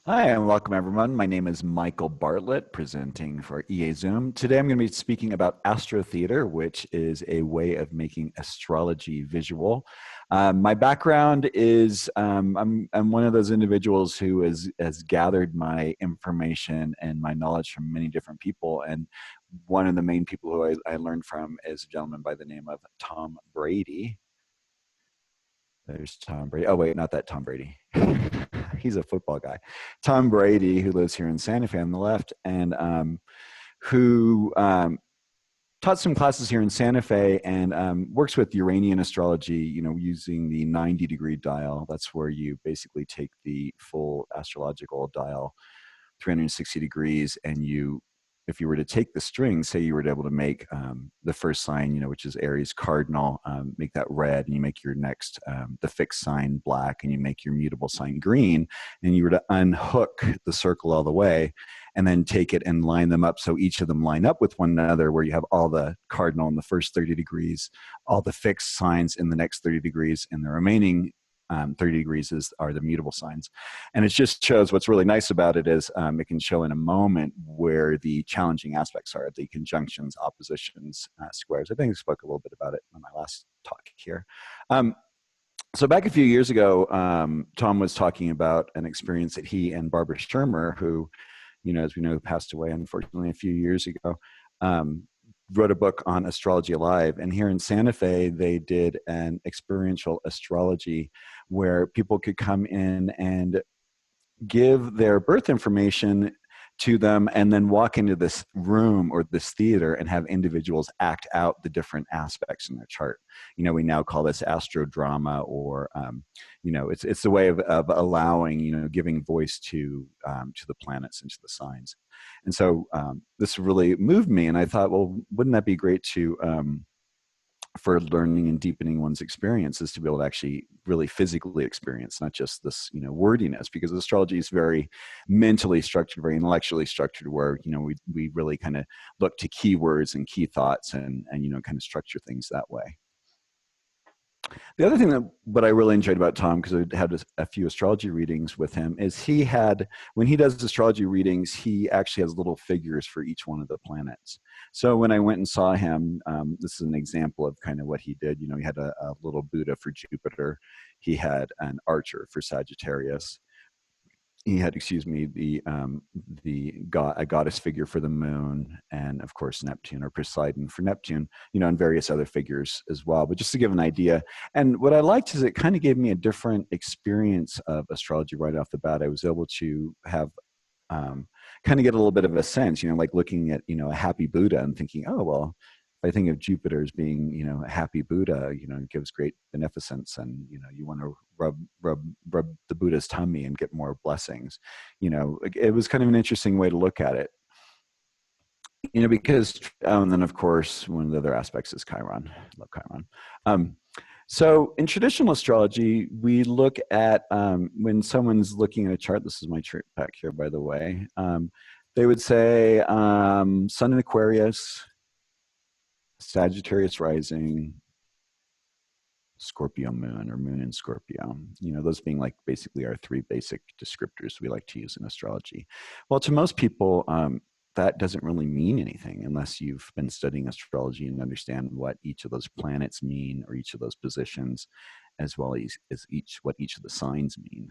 Hi, and welcome everyone. My name is Michael Bartlett, presenting for EA Zoom. Today I'm going to be speaking about AstroTheater, which is a way of making astrology visual. My background is I'm one of those individuals who has gathered my information and my knowledge from many different people. And one of the main people who I learned from is a gentleman by the name of Tom Brady. There's Tom Brady. Oh, wait, not that Tom Brady. He's a football guy. Tom Brady, who lives here in Santa Fe on the left, and who taught some classes here in Santa Fe and works with Uranian astrology, using the 90-degree dial. That's where you basically take the full astrological dial 360 degrees, and if you were to take the string, say you were able to make the first sign, which is Aries cardinal, make that red, and you make your next, the fixed sign black, and you make your mutable sign green, and you were to unhook the circle all the way, and then take it and line them up so each of them line up with one another, where you have all the cardinal in the first 30 degrees, all the fixed signs in the next 30 degrees, and the remaining 30 degrees are the mutable signs. And it just shows what's really nice about it is it can show in a moment where the challenging aspects are, the conjunctions, oppositions, squares. I think I spoke a little bit about it in my last talk here. So back a few years ago, Tom was talking about an experience that he and Barbara Shermer, who, as we know, passed away unfortunately a few years ago, wrote a book on Astrology Alive. And here in Santa Fe, they did an experiential astrology where people could come in and give their birth information to them and then walk into this room or this theater and have individuals act out the different aspects in their chart. We now call this astrodrama, or it's a way of allowing, giving voice to the planets and to the signs. And so this really moved me, and I thought, well, wouldn't that be great to for learning and deepening one's experiences, to be able to actually really physically experience, not just this, wordiness, because astrology is very mentally structured, very intellectually structured, where, we really kind of look to keywords and key thoughts and kind of structure things that way. The other thing that what I really enjoyed about Tom, because I had a few astrology readings with him, is when he does astrology readings, he actually has little figures for each one of the planets. So when I went and saw him, this is an example of kind of what he did. He had a little Buddha for Jupiter. He had an archer for Sagittarius. He had, a goddess figure for the moon, and of course Neptune, or Poseidon for Neptune, and various other figures as well. But just to give an idea, and what I liked is it kind of gave me a different experience of astrology right off the bat. I was able to have kind of get a little bit of a sense, like looking at a happy Buddha and thinking, oh well, I think of Jupiter as being, a happy Buddha, it gives great beneficence, and, you want to rub the Buddha's tummy and get more blessings. It was kind of an interesting way to look at it, because, and then of course, one of the other aspects is Chiron. I love Chiron. So in traditional astrology, we look at, when someone's looking at a chart, this is my chart back here, by the way, they would say Sun in Aquarius, Sagittarius rising, Scorpio moon, or moon in Scorpio, those being like basically our three basic descriptors we like to use in astrology. Well, to most people, that doesn't really mean anything unless you've been studying astrology and understand what each of those planets mean, or each of those positions, as well as what each of the signs mean.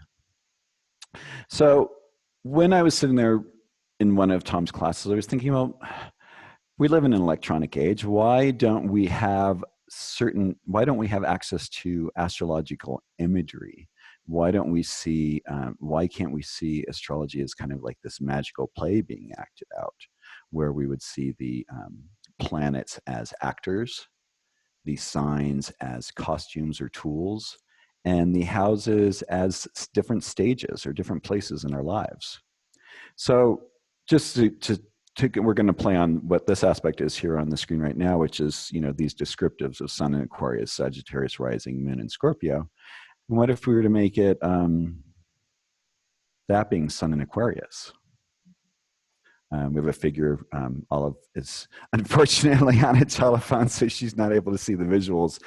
So when I was sitting there in one of Tom's classes, I was thinking, well, we live in an electronic age. Why don't we have access to astrological imagery? Why can't we see astrology as kind of like this magical play being acted out, where we would see the planets as actors, the signs as costumes or tools, and the houses as different stages or different places in our lives? So just we're going to play on what this aspect is here on the screen right now, which is, these descriptives of Sun in Aquarius, Sagittarius rising, Moon in Scorpio. And what if we were to make it that being Sun in Aquarius? We have a figure. Olive is unfortunately on a telephone, so she's not able to see the visuals,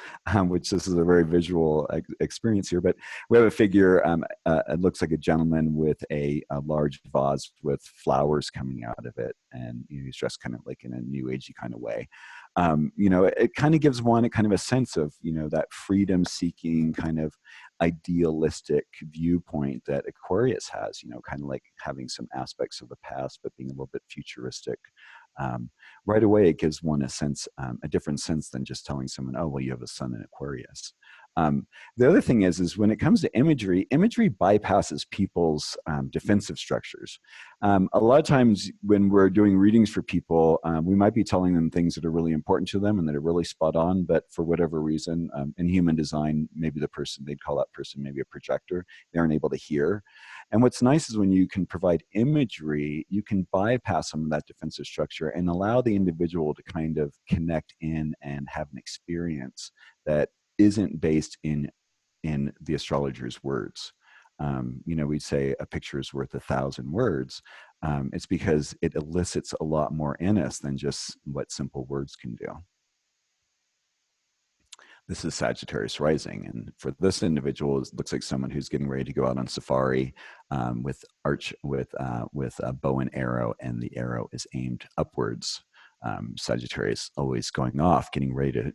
which this is a very visual experience here. But we have a figure. It looks like a gentleman with a large vase with flowers coming out of it, and he's dressed kind of like in a new agey kind of way. It kind of gives one a kind of a sense of, that freedom-seeking kind of idealistic viewpoint that Aquarius has, kind of like having some aspects of the past, but being a little bit futuristic. Right away, it gives one a sense, a different sense than just telling someone, oh, well, you have a sun in Aquarius. The other thing is when it comes to imagery bypasses people's defensive structures. A lot of times when we're doing readings for people, we might be telling them things that are really important to them and that are really spot on, but for whatever reason, in human design, maybe they'd call that person maybe a projector, they aren't able to hear. And what's nice is when you can provide imagery, you can bypass some of that defensive structure and allow the individual to kind of connect in and have an experience that isn't based in the astrologer's words. We'd say a picture is worth 1,000 words. It's because it elicits a lot more in us than just what simple words can do. This is Sagittarius rising, and for this individual, it looks like someone who's getting ready to go out on safari with a bow and arrow, and the arrow is aimed upwards. Sagittarius always going off, getting ready to,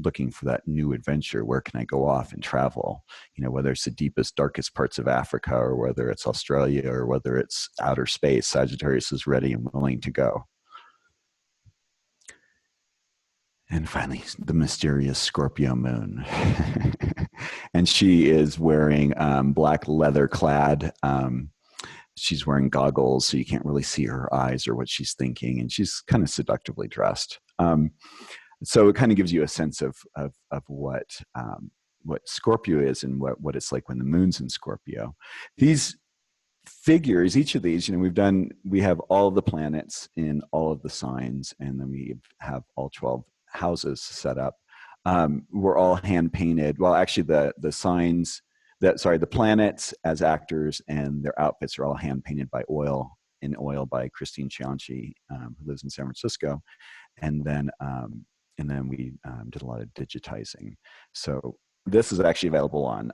looking for that new adventure. Where can I go off and travel? Whether it's the deepest, darkest parts of Africa, or whether it's Australia, or whether it's outer space, Sagittarius is ready and willing to go. And finally, the mysterious Scorpio Moon. And she is wearing black leather clad. She's wearing goggles, so you can't really see her eyes or what she's thinking. And she's kind of seductively dressed. So it kind of gives you a sense of what Scorpio is and what it's like when the moon's in Scorpio. These figures, each of these, we have all of the planets in all of the signs, and then we have all 12 houses set up. We're all hand painted. Well, actually, the signs the planets as actors and their outfits are all hand painted by oil by Christine Cianci, who lives in San Francisco, and then we did a lot of digitizing. So this is actually available on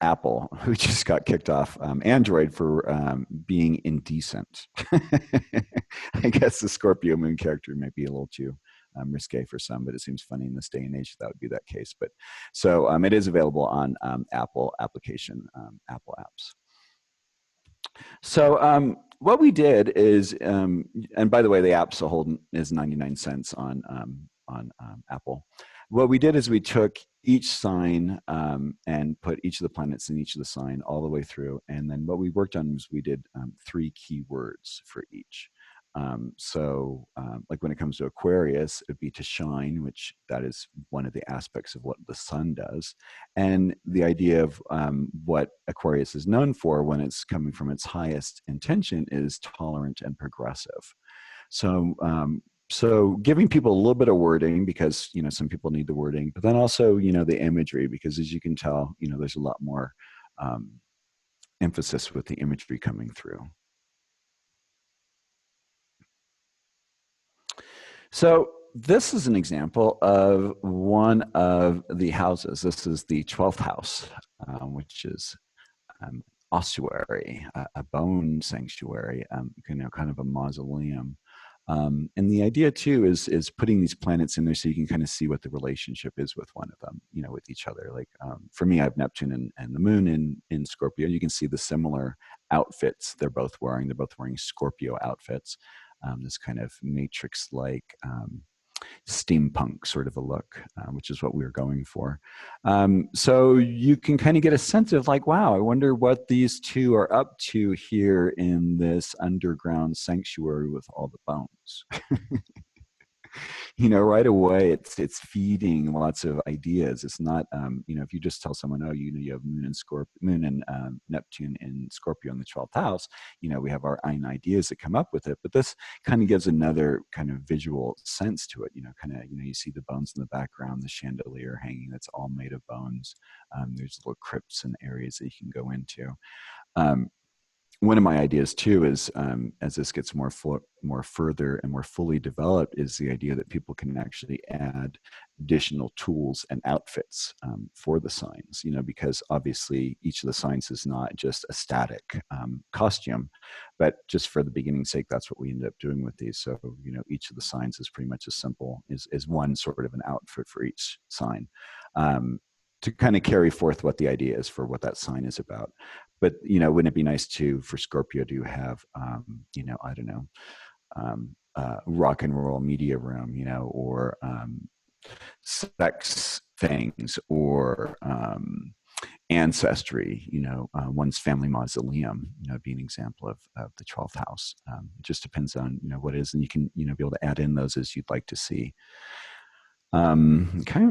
Apple, who just got kicked off Android for being indecent. I guess the Scorpio Moon character might be a little too risque for some, but it seems funny in this day and age that would be that case. But so it is available on Apple application, Apple apps. So what we did is, and by the way, the app is 99 cents on Apple. What we did is we took each sign and put each of the planets in each of the sign all the way through. And then what we worked on was we did 3 keywords for each. Like when it comes to Aquarius, it'd be to shine, which that is one of the aspects of what the sun does. And the idea of what Aquarius is known for when it's coming from its highest intention is tolerant and progressive. So giving people a little bit of wording, because, some people need the wording, but then also, the imagery, because as you can tell, there's a lot more emphasis with the imagery coming through. So this is an example of one of the houses. This is the 12th house, which is ossuary, a bone sanctuary, kind of a mausoleum. And the idea too is putting these planets in there so you can kind of see what the relationship is with one of them, with each other. Like for me, I have Neptune and the moon in Scorpio. You can see the similar outfits they're both wearing. They're both wearing Scorpio outfits. This kind of matrix-like steampunk sort of a look, which is what we were going for. So you can kind of get a sense of like, wow, I wonder what these two are up to here in this underground sanctuary with all the bones. Right away, it's feeding lots of ideas. It's not, if you just tell someone, oh, you have Moon and Neptune in Scorpio in the 12th house, we have our own ideas that come up with it. But this kind of gives another kind of visual sense to it. You see the bones in the background, the chandelier hanging that's all made of bones. There's little crypts and areas that you can go into. one of my ideas too is, as this gets more further and more fully developed, is the idea that people can actually add additional tools and outfits for the signs. Because obviously each of the signs is not just a static costume, but just for the beginning's sake, that's what we ended up doing with these. So each of the signs is pretty much as simple is one sort of an outfit for each sign. To kind of carry forth what the idea is for what that sign is about. But wouldn't it be nice to for Scorpio to have I don't know, rock and roll media room, or sex things, or ancestry, one's family mausoleum, be an example of the 12th house. It just depends on what it is, and you can be able to add in those as you'd like to see. Okay.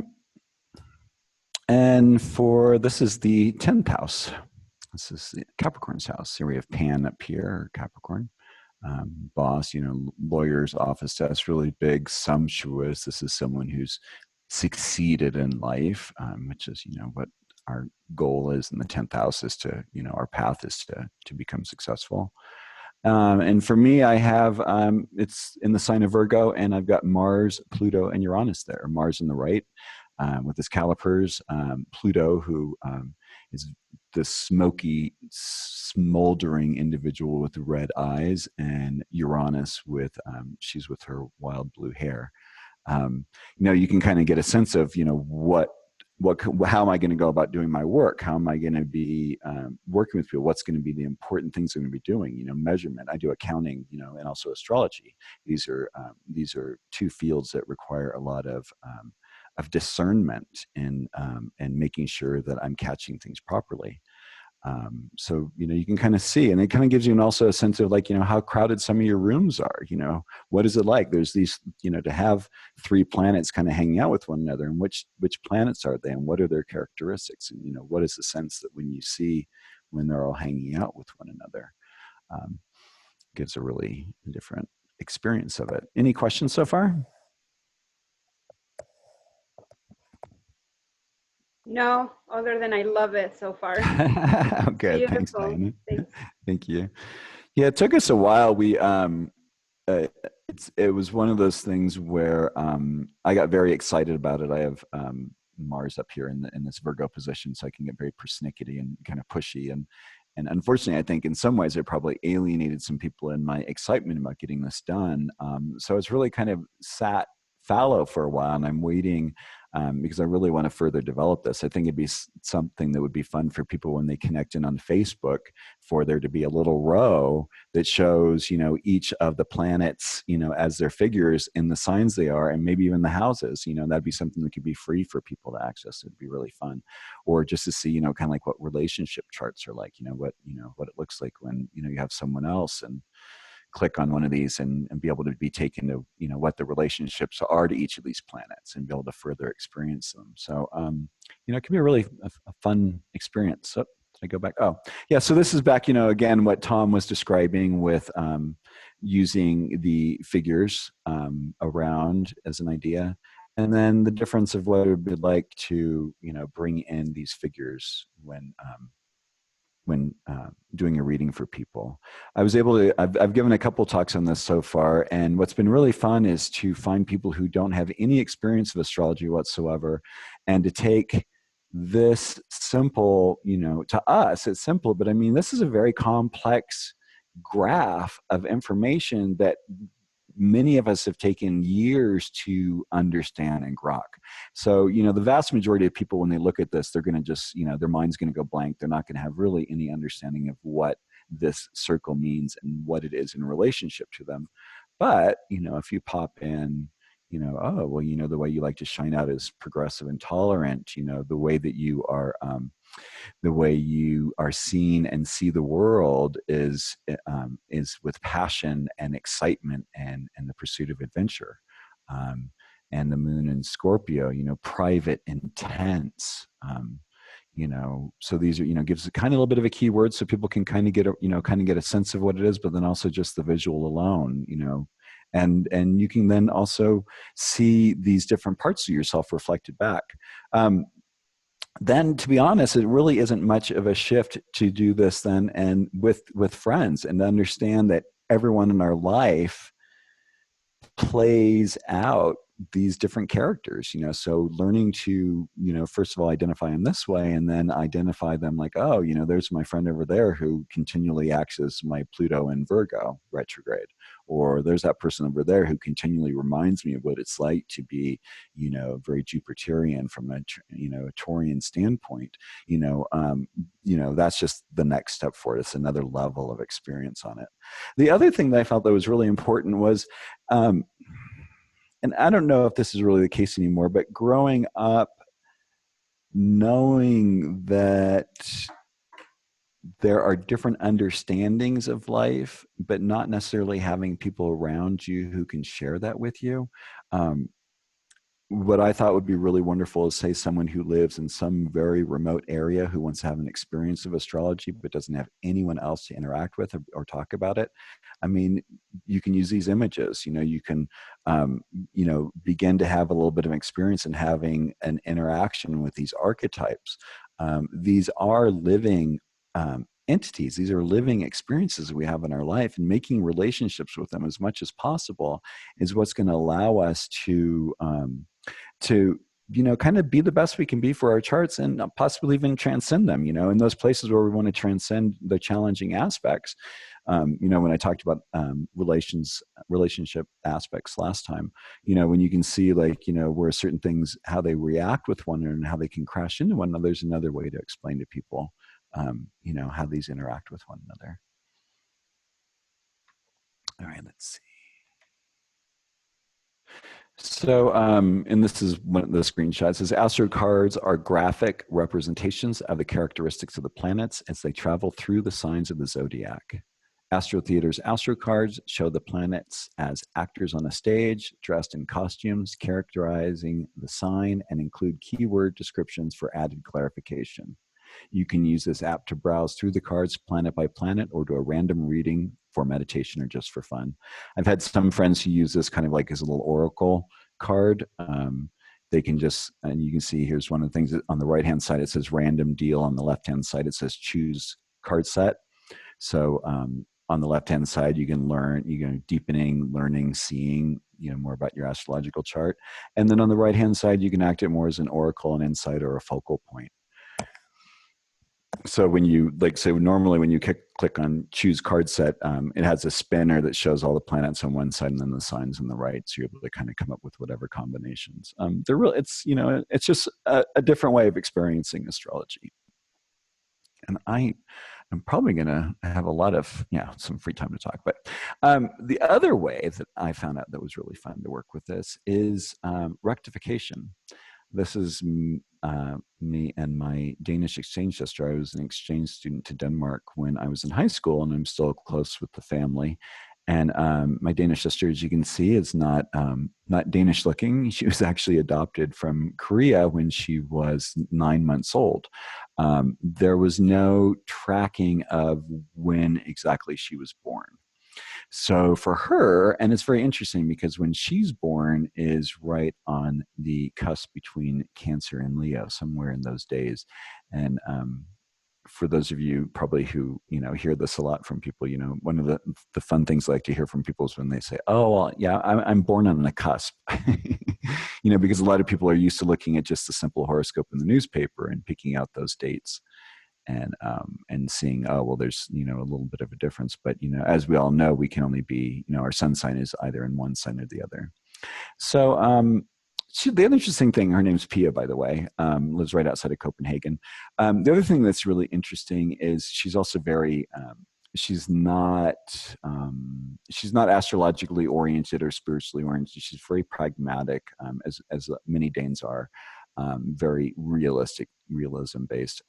And this is the 10th house. This is the Capricorn's house. Here we have Pan up here, Capricorn. Boss, lawyer's office desk, really big, sumptuous. This is someone who's succeeded in life, which is, what our goal is in the 10th house is to, our path is to become successful. And for me, I have, it's in the sign of Virgo, and I've got Mars, Pluto, and Uranus there. Mars on the right with his calipers, Pluto, who is this smoky, smoldering individual with red eyes, and Uranus with, she's with her wild blue hair. You can kind of get a sense of, how am I going to go about doing my work? How am I going to be working with people? What's going to be the important things I'm going to be doing? Measurement. I do accounting, and also astrology. These are two fields that require a lot of discernment and making sure that I'm catching things properly. So, you can kind of see, and it kind of gives you also a sense of like, how crowded some of your rooms are, what is it like? There's these, to have three planets kind of hanging out with one another, and which planets are they, and what are their characteristics? And, what is the sense that when you see when they're all hanging out with one another, gives a really different experience of it. Any questions so far? No, other than I love it so far. Okay, thanks, Diana. Thanks. Thank you. Yeah, it took us a while. We it was one of those things where I got very excited about it. I have Mars up here in this Virgo position, so I can get very persnickety and kind of pushy. And unfortunately, I think in some ways it probably alienated some people in my excitement about getting this done. So it's really kind of sat fallow for a while, and I'm waiting because I really want to further develop this. I think it'd be something that would be fun for people when they connect in on Facebook, for there to be a little row that shows, each of the planets, as their figures in the signs they are, and maybe even the houses. That'd be something that could be free for people to access. It'd be really fun. Or just to see, kind of like what relationship charts are like, what it looks like when, you have someone else, and click on one of these and be able to be taken to, what the relationships are to each of these planets, and be able to further experience them. So, it can be a really a fun experience. So did I go back? Oh, yeah. So this is back, again, what Tom was describing with using the figures around as an idea. And then the difference of what it would be like to, bring in these figures when doing a reading for people. I was able to, I've given a couple talks on this so far, and what's been really fun is to find people who don't have any experience of astrology whatsoever, and to take this simple, to us, it's simple, but I mean, this is a very complex graph of information that many of us have taken years to understand and grok. So, the vast majority of people, when they look at this, they're going to just, their mind's going to go blank. They're not going to have really any understanding of what this circle means and what it is in relationship to them. But, if you pop in, oh, well, the way you like to shine out is progressive and tolerant, the way that you are, the way you are seen and see the world is with passion and excitement and the pursuit of adventure. And the moon in Scorpio, private, intense. So these are, gives a kind of a little bit of a keyword so people can kind of get a sense of what it is, but then also just the visual alone, and you can then also see these different parts of yourself reflected back. then to be honest, it really isn't much of a shift to do this then and with friends, and understand that everyone in our life plays out these different characters, so learning to, first of all identify them this way, and then identify them like, oh, there's my friend over there who continually acts as my Pluto in Virgo retrograde, or there's that person over there who continually reminds me of what it's like to be, very Jupiterian from a a Taurian standpoint. That's just the next step for it. It's another level of experience on it. The other thing that I felt that was really important was, and I don't know if this is really the case anymore, but growing up, knowing that there are different understandings of life, but not necessarily having people around you who can share that with you. What I thought would be really wonderful is, say, someone who lives in some very remote area who wants to have an experience of astrology but doesn't have anyone else to interact with or talk about it. I mean, you can use these images. You can, begin to have a little bit of experience in having an interaction with these archetypes. These are living entities. These are living experiences we have in our life, and making relationships with them as much as possible is what's going to allow us to kind of be the best we can be for our charts, and possibly even transcend them, in those places where we want to transcend the challenging aspects. When I talked about relationship aspects last time, when you can see, like, where certain things, how they react with one another and how they can crash into one another, there's another way to explain to people, how these interact with one another. All right, let's see. So, and this is one of the screenshots. It says, AstroCards are graphic representations of the characteristics of the planets as they travel through the signs of the zodiac. AstroTheatre's AstroCards show the planets as actors on a stage, dressed in costumes, characterizing the sign, and include keyword descriptions for added clarification. You can use this app to browse through the cards planet by planet, or do a random reading for meditation or just for fun. I've had some friends who use this kind of like as a little oracle card. They can just, and you can see, here's one of the things that on the right-hand side, it says random deal. On the left-hand side, it says choose card set. So on the left-hand side, you can learn, deepening, learning, seeing, more about your astrological chart. And then on the right-hand side, you can act it more as an oracle, an insight, or a focal point. So when you, normally when you click on choose card set, it has a spinner that shows all the planets on one side and then the signs on the right. So you're able to kind of come up with whatever combinations. They're really, it's just a different way of experiencing astrology. And I'm probably going to have a lot of, some free time to talk. But the other way that I found out that was really fun to work with this is rectification. This is me and my Danish exchange sister. I was an exchange student to Denmark when I was in high school, and I'm still close with the family. And my Danish sister, as you can see, is not Danish looking. She was actually adopted from Korea when she was 9 months old. There was no tracking of when exactly she was born. So for her, and it's very interesting because when she's born is right on the cusp between Cancer and Leo, somewhere in those days. And for those of you probably who, hear this a lot from people, one of the fun things I like to hear from people is when they say, oh, well, yeah, I'm born on the cusp, because a lot of people are used to looking at just the simple horoscope in the newspaper and picking out those dates. And seeing, oh, well, there's, a little bit of a difference. But, as we all know, we can only be, our sun sign is either in one sign or the other. So the other interesting thing, her name's Pia, by the way, lives right outside of Copenhagen. The other thing that's really interesting is she's also very, she's not astrologically oriented or spiritually oriented. She's very pragmatic, as many Danes are. Very realism based.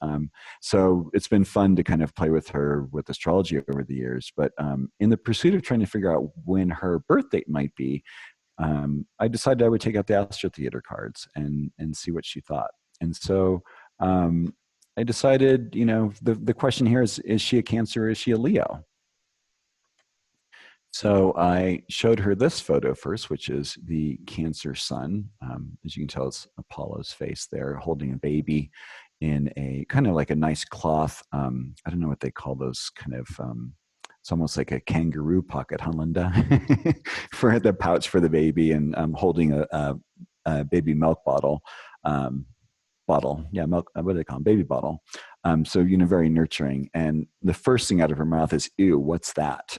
So it's been fun to kind of play with her with astrology over the years. But in the pursuit of trying to figure out when her birth date might be, I decided I would take out the AstroTheatre cards and see what she thought. And so I decided, the question here is she a Cancer or is she a Leo? So I showed her this photo first, which is the Cancer sun. As you can tell, it's Apollo's face there holding a baby. in a kind of like a nice cloth. I don't know what they call those kind of. It's almost like a kangaroo pocket, huh, Linda? For the pouch for the baby, and holding a baby milk bottle. Yeah, milk. What do they call them? Baby bottle. So very nurturing. And the first thing out of her mouth is, "Ew, what's that?"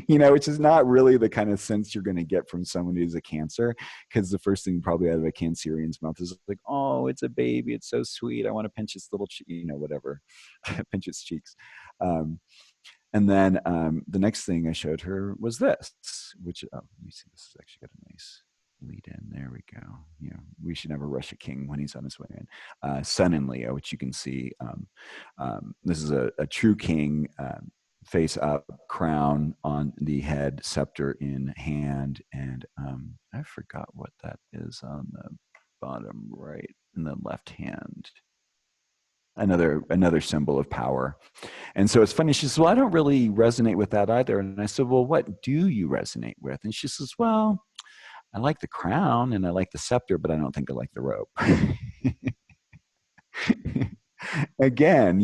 Which is not really the kind of sense you're going to get from someone who's a Cancer, because the first thing probably out of a Cancerian's mouth is like, "Oh, it's a baby. It's so sweet. I want to pinch its little, whatever, pinch its cheeks." And then the next thing I showed her was this, which, let me see, this has actually got a nice lead in. There we go. We should never rush a king when he's on his way in. Sun in Leo, which you can see. This is a true king, face up, crown on the head, scepter in hand, and I forgot what that is on the bottom right in the left hand. Another symbol of power. And so it's funny, she says, "Well, I don't really resonate with that either." And I said, "Well, what do you resonate with?" And she says, "Well, I like the crown and I like the scepter, but I don't think I like the robe." Again,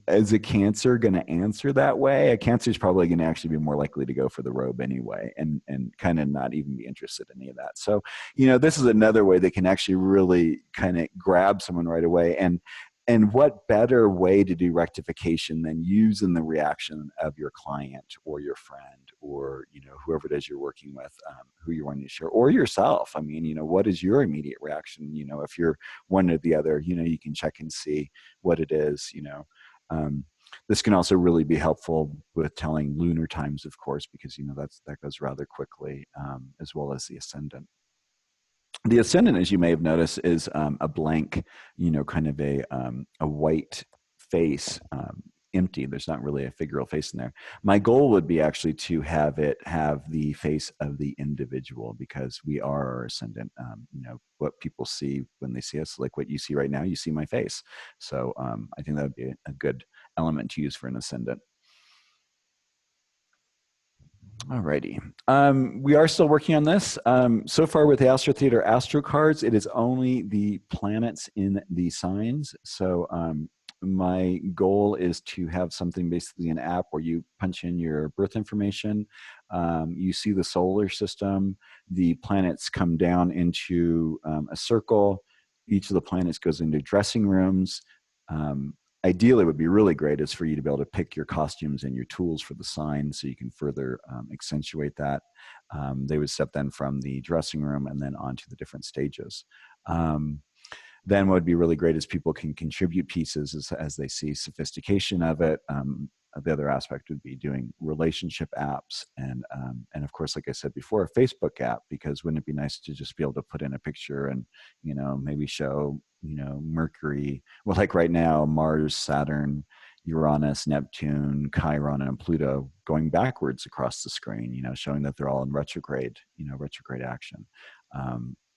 as a Cancer going to answer that way, a Cancer is probably going to actually be more likely to go for the robe anyway, and kind of not even be interested in any of that. So, this is another way they can actually really kind of grab someone right away. And what better way to do rectification than using the reaction of your client or your friend or, whoever it is you're working with, who you're wanting to share, or yourself. I mean, what is your immediate reaction? If you're one or the other, you can check and see what it is. This can also really be helpful with telling lunar times, of course, because, that goes rather quickly, as well as the ascendant. The ascendant, as you may have noticed, is a blank, kind of a white face, empty. There's not really a figural face in there. My goal would be actually to have it have the face of the individual, because we are our ascendant. What people see when they see us, like what you see right now, you see my face. So I think that would be a good element to use for an ascendant. Alrighty. We are still working on this. So far with the AstroTheater AstroCards, it is only the planets in the signs. So my goal is to have something, basically an app where you punch in your birth information, you see the solar system, the planets come down into a circle, each of the planets goes into dressing rooms. Ideally, it would be really great is for you to be able to pick your costumes and your tools for the sign, so you can further accentuate that. They would step then from the dressing room and then onto the different stages. Then what would be really great is people can contribute pieces as they see sophistication of it. The other aspect would be doing relationship apps, and of course, like I said before, a Facebook app, because wouldn't it be nice to just be able to put in a picture and maybe show Mercury, well, like right now, Mars, Saturn, Uranus, Neptune, Chiron, and Pluto going backwards across the screen, showing that they're all in retrograde, retrograde action,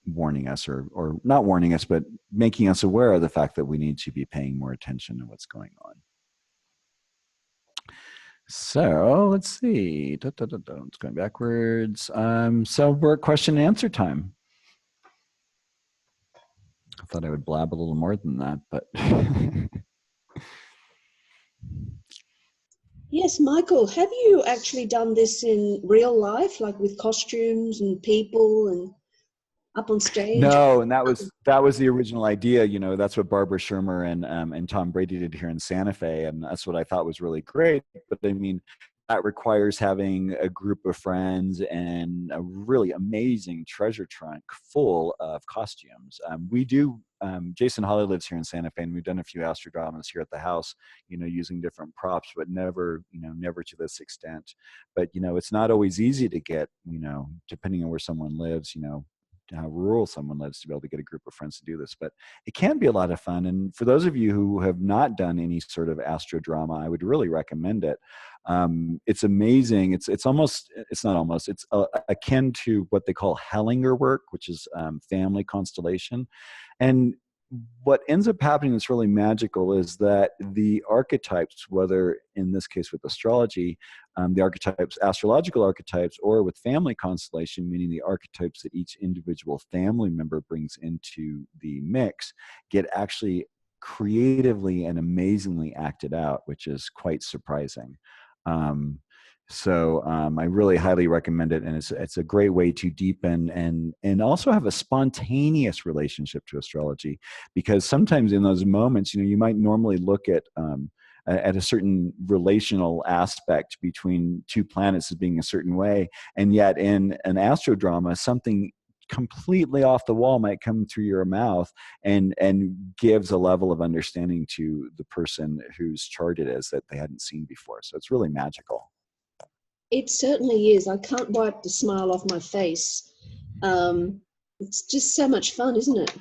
warning us, or not warning us, but making us aware of the fact that we need to be paying more attention to what's going on. So let's see. It's going backwards. So we're at question and answer time. I thought I would blab a little more than that, but. Yes, Michael, have you actually done this in real life, like with costumes and people and up on stage? No, and that was the original idea. That's what Barbara Shermer and Tom Brady did here in Santa Fe, and that's what I thought was really great. But I mean, that requires having a group of friends and a really amazing treasure trunk full of costumes. We do. Jason Holly lives here in Santa Fe, and we've done a few astrodramas here at the house, using different props, but never to this extent. But it's not always easy to get, depending on where someone lives, how rural someone lives, to be able to get a group of friends to do this. But it can be a lot of fun. And for those of you who have not done any sort of astro drama, I would really recommend it. It's amazing. It's akin to what they call Hellinger work, which is family constellation. And what ends up happening that's really magical is that the archetypes, whether in this case with astrology, the archetypes, astrological archetypes, or with family constellation, meaning the archetypes that each individual family member brings into the mix, get actually creatively and amazingly acted out, which is quite surprising. I really highly recommend it, and it's a great way to deepen and also have a spontaneous relationship to astrology, because sometimes in those moments, you might normally look at a certain relational aspect between two planets as being a certain way, and yet in an astrodrama, something completely off the wall might come through your mouth and gives a level of understanding to the person whose chart it is that they hadn't seen before. So it's really magical. It certainly is. I can't wipe the smile off my face. It's just so much fun, isn't it?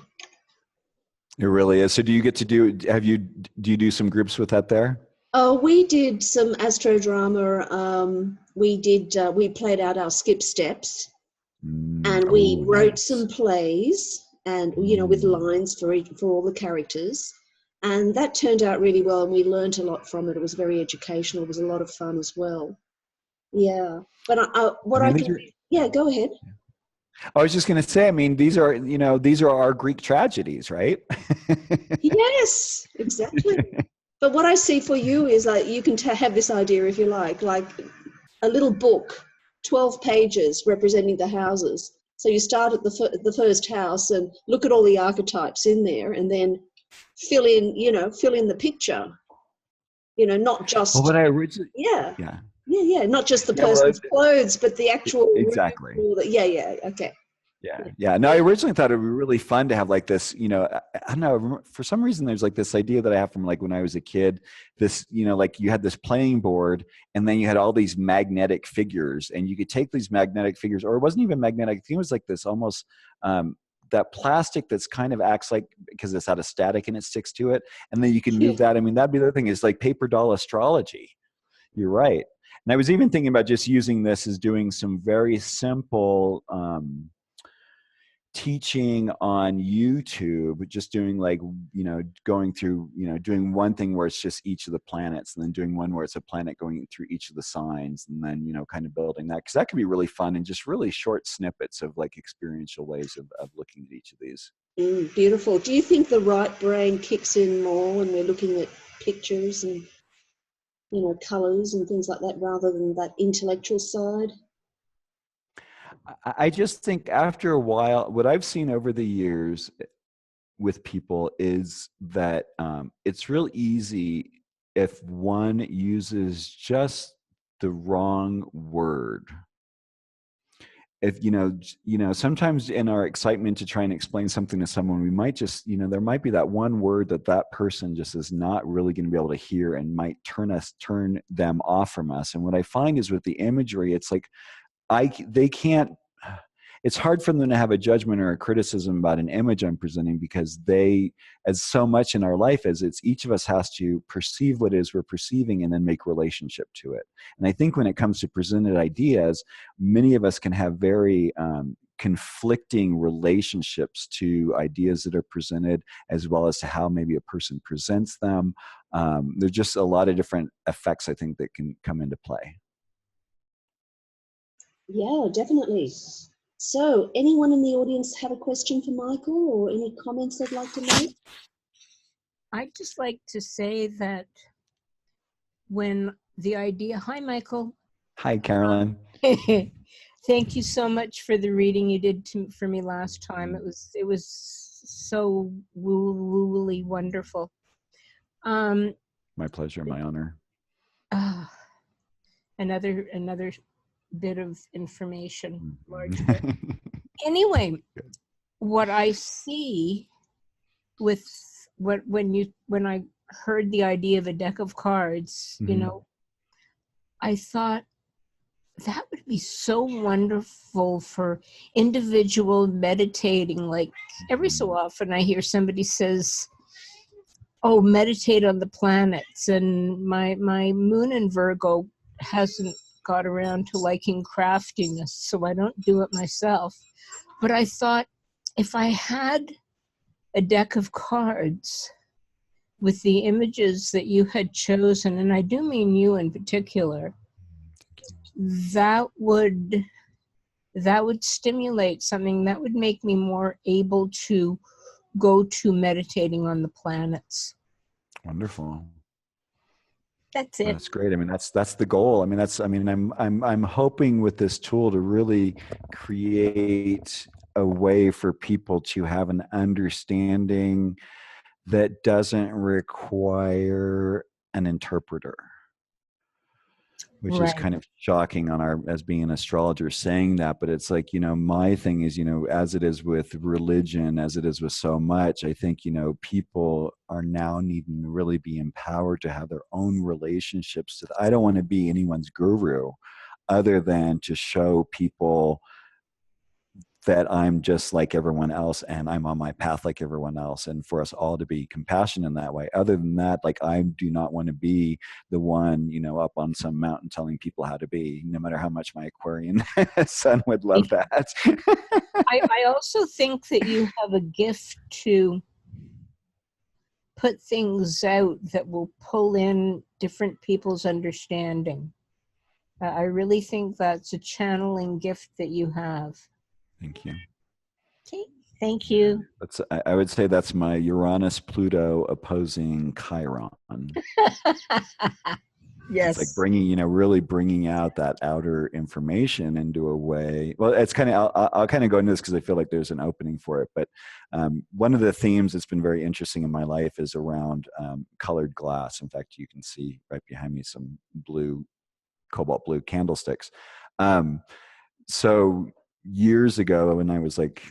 It really is. So do you get to do you do some groups with that there? Oh, we did some astrodrama. We played out our skip steps, and we wrote some plays, and with lines for all the characters, and that turned out really well, and we learned a lot from it. It was very educational. It was a lot of fun as well. Yeah, but yeah, go ahead. I was just going to say, I mean, these are our Greek tragedies, right? Yes, exactly. But what I see for you is like you can have this idea if you like a little book, 12 pages representing the houses. So you start at the first house and look at all the archetypes in there, and then fill in the picture. Not just what I originally not just the person's clothes, but the actual exactly. Okay. Yeah. No, I originally thought it would be really fun to have like this, I don't know, for some reason there's like this idea that I have from like when I was a kid, this, like you had this playing board and then you had all these magnetic figures, and you could take these magnetic figures, or it wasn't even magnetic, I think it was like this almost, that plastic that's kind of acts like, because it's out of static and it sticks to it, and then you can move that. I mean, that'd be the other thing, is like paper doll astrology. You're right. And I was even thinking about just using this as doing some very simple teaching on YouTube, just doing like, going through, doing one thing where it's just each of the planets, and then doing one where it's a planet going through each of the signs, and then, kind of building that, because that could be really fun, and just really short snippets of like experiential ways of looking at each of these. Beautiful. Do you think the right brain kicks in more when we're looking at pictures and colors and things like that, rather than that intellectual side? I just think after a while, what I've seen over the years with people is that it's real easy if one uses just the wrong word. If sometimes in our excitement to try and explain something to someone, we might just, there might be that one word that person just is not really going to be able to hear, and might turn them off from us. And what I find is with the imagery, it's like it's hard for them to have a judgment or a criticism about an image I'm presenting, because as so much in our life as it's each of us has to perceive what it is we're perceiving and then make relationship to it. And I think when it comes to presented ideas, many of us can have very conflicting relationships to ideas that are presented, as well as to how maybe a person presents them. There's just a lot of different effects, I think, that can come into play. Yeah, definitely. So, anyone in the audience have a question for Michael, or any comments they'd like to make? I'd just like to say that when the idea, hi, Michael. Hi, Carolyn. Thank you so much for the reading you did for me last time. It was so wooly wonderful. My pleasure, my honor. Another bit of information, largely. Anyway, what I see with when I heard the idea of a deck of cards, I thought that would be so wonderful for individual meditating. Like every so often I hear somebody says, oh, meditate on the planets, and my moon in Virgo hasn't got around to liking craftiness, so I don't do it myself. But I thought, if I had a deck of cards with the images that you had chosen, and I do mean you in particular, that would stimulate something that would make me more able to go to meditating on the planets. Wonderful. That's it. That's great. I mean, that's the goal. I mean, I'm hoping with this tool to really create a way for people to have an understanding that doesn't require an interpreter, which is Right. kind of shocking on our, as being an astrologer saying that. But it's like, my thing is, as it is with religion, as it is with so much, I think, people are now needing to really be empowered to have their own relationships. I don't want to be anyone's guru other than to show people that I'm just like everyone else and I'm on my path like everyone else, and for us all to be compassionate in that way. Other than that, like, I do not want to be the one, up on some mountain telling people how to be, no matter how much my Aquarian son would love that. I also think that you have a gift to put things out that will pull in different people's understanding. I really think that's a channeling gift that you have. Thank you. Okay, thank you. I would say that's my Uranus-Pluto opposing Chiron. Yes. It's like bringing, really bringing out that outer information into a way. Well, it's kind of, I'll kind of go into this because I feel like there's an opening for it. But one of the themes that's been very interesting in my life is around colored glass. In fact, you can see right behind me some cobalt blue candlesticks. So years ago, when I was like,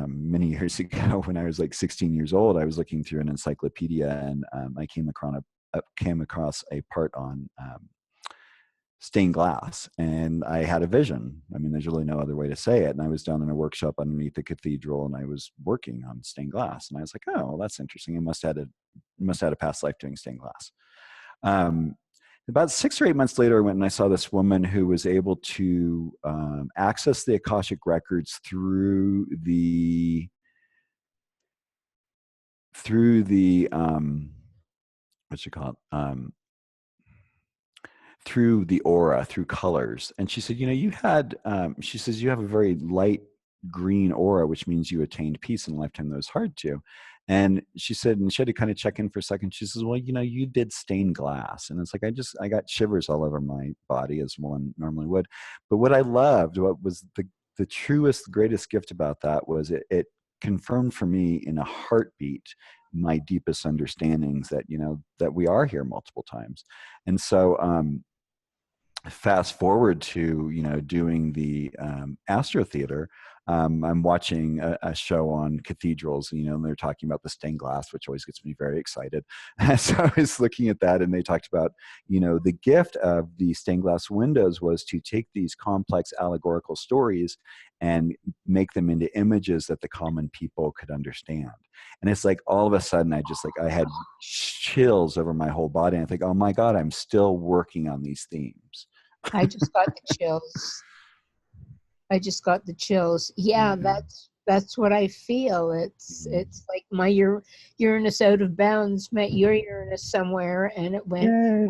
many years ago, when I was like 16 years old, I was looking through an encyclopedia, and I came across a part on stained glass, and I had a vision. I mean, there's really no other way to say it. And I was down in a workshop underneath the cathedral, and I was working on stained glass, and I was like, oh, well, that's interesting. I must have had a past life doing stained glass. About 6 or 8 months later, I went and I saw this woman who was able to access the Akashic records through the through the aura, through colors. And she said, she says, you have a very light green aura, which means you attained peace in a lifetime that was hard to. And she said, and she had to kind of check in for a second. She says, well, you did stained glass. And it's like, I got shivers all over my body, as one normally would. But what I loved, what was the truest, greatest gift about that was it confirmed for me in a heartbeat my deepest understandings that, that we are here multiple times. And so, fast forward to, doing the AstroTheater, I'm watching a show on cathedrals, and they're talking about the stained glass, which always gets me very excited. So I was looking at that, and they talked about, the gift of the stained glass windows was to take these complex allegorical stories and make them into images that the common people could understand. And it's like, all of a sudden, I had chills over my whole body. And I think, oh my God, I'm still working on these themes. I just got the chills. Yeah, that's what I feel. It's like my Uranus out of bounds met your Uranus somewhere, and it went, I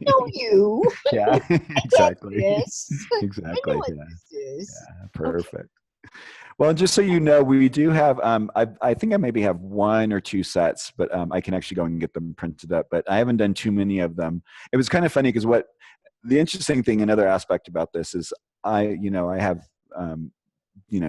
know you. Yeah, exactly. Exactly. I know what this is. Yeah, perfect. Okay. Well, just so you know, we do have, I think I maybe have 1 or 2 sets, but I can actually go and get them printed up, but I haven't done too many of them. It was kind of funny because the interesting thing, another aspect about this is I have,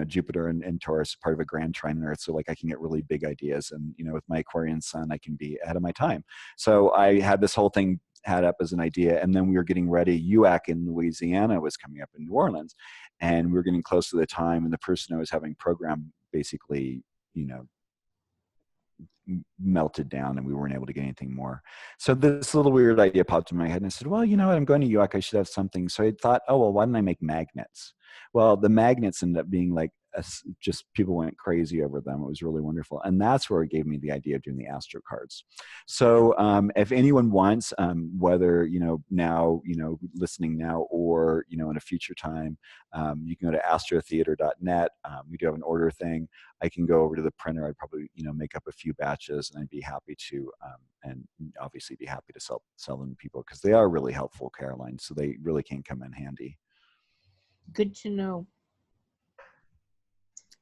Jupiter and Taurus, part of a grand trine in Earth. So like I can get really big ideas, and, with my Aquarian sun, I can be ahead of my time. So I had this whole thing had up as an idea, and then we were getting ready. UAC in Louisiana was coming up in New Orleans, and we were getting close to the time, and the person I was having program basically, melted down, and we weren't able to get anything more. So this little weird idea popped in my head, and I said, well, you know what, I'm going to UAC, I should have something. So I thought, oh, well, why don't I make magnets? Well, the magnets ended up being like, just people went crazy over them. It was really wonderful. And that's where it gave me the idea of doing the AstroCards. So if anyone wants, whether, now, listening now, or, in a future time, you can go to astrotheater.net. We do have an order thing. I can go over to the printer. I'd probably, make up a few batches, and I'd be happy to, and obviously be happy to sell them to people, because they are really helpful, Caroline. So they really can come in handy. Good to know.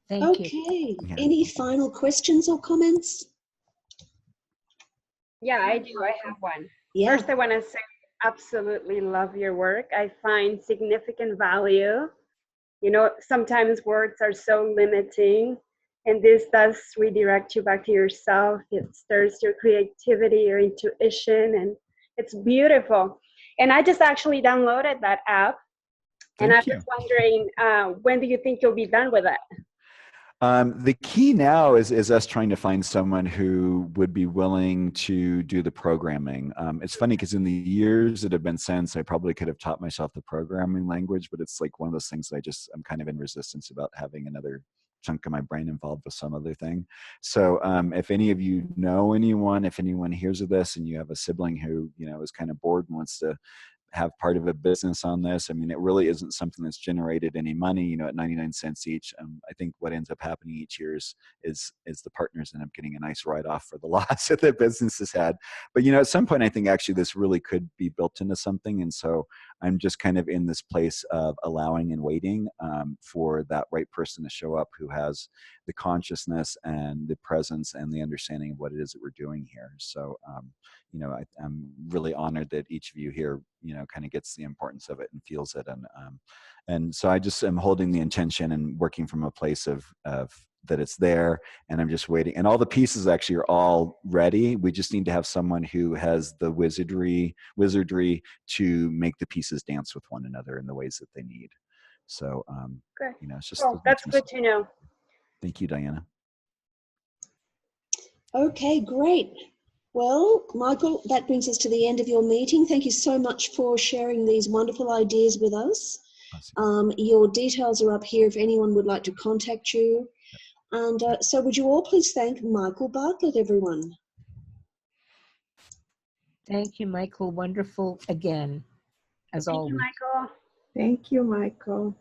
Thank you. Okay. Yeah. Any final questions or comments? Yeah, I do. I have one. Yeah. First, I want to say I absolutely love your work. I find significant value. You know, sometimes words are so limiting, and this does redirect you back to yourself. It stirs your creativity, your intuition, and it's beautiful. And I just actually downloaded that app, and I'm Thank you. just wondering, when do you think you'll be done with it? The key now is us trying to find someone who would be willing to do the programming. It's funny because in the years that have been since, I probably could have taught myself the programming language, but it's like one of those things that I'm kind of in resistance about having another chunk of my brain involved with some other thing. So if any of you know anyone, if anyone hears of this and you have a sibling who, you know, is kind of bored and wants to have part of a business on this. I mean, it really isn't something that's generated any money, you know, at 99 cents each. I think what ends up happening each year is the partners end up getting a nice write-off for the loss that the business has had. But, you know, at some point, I think actually this really could be built into something. And so I'm just kind of in this place of allowing and waiting for that right person to show up who has the consciousness and the presence and the understanding of what it is that we're doing here. So, you know, I'm really honored that each of you here, you know, kind of gets the importance of it and feels it. And so I just am holding the intention and working from a place of that it's there, and I'm just waiting. And all the pieces actually are all ready. We just need to have someone who has the wizardry to make the pieces dance with one another in the ways that they need. So, Good. you know, it's just Oh, that's good to know. Thank you, Diana. Okay, great. Well, Michael, that brings us to the end of your meeting. Thank you so much for sharing these wonderful ideas with us. Your details are up here if anyone would like to contact you. And so would you all please thank Michael Bartlett, everyone? Thank you, Michael. Wonderful again, as Thank always. you, Michael. Thank you, Michael.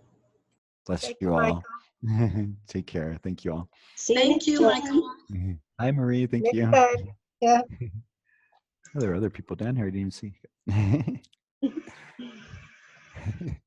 Bless Thank you you, all. Take care. Thank you all. See Thank you you, next time. Michael. Hi, Marie. Thank Next you. time. Yeah. Oh, there are other people down here I didn't even see.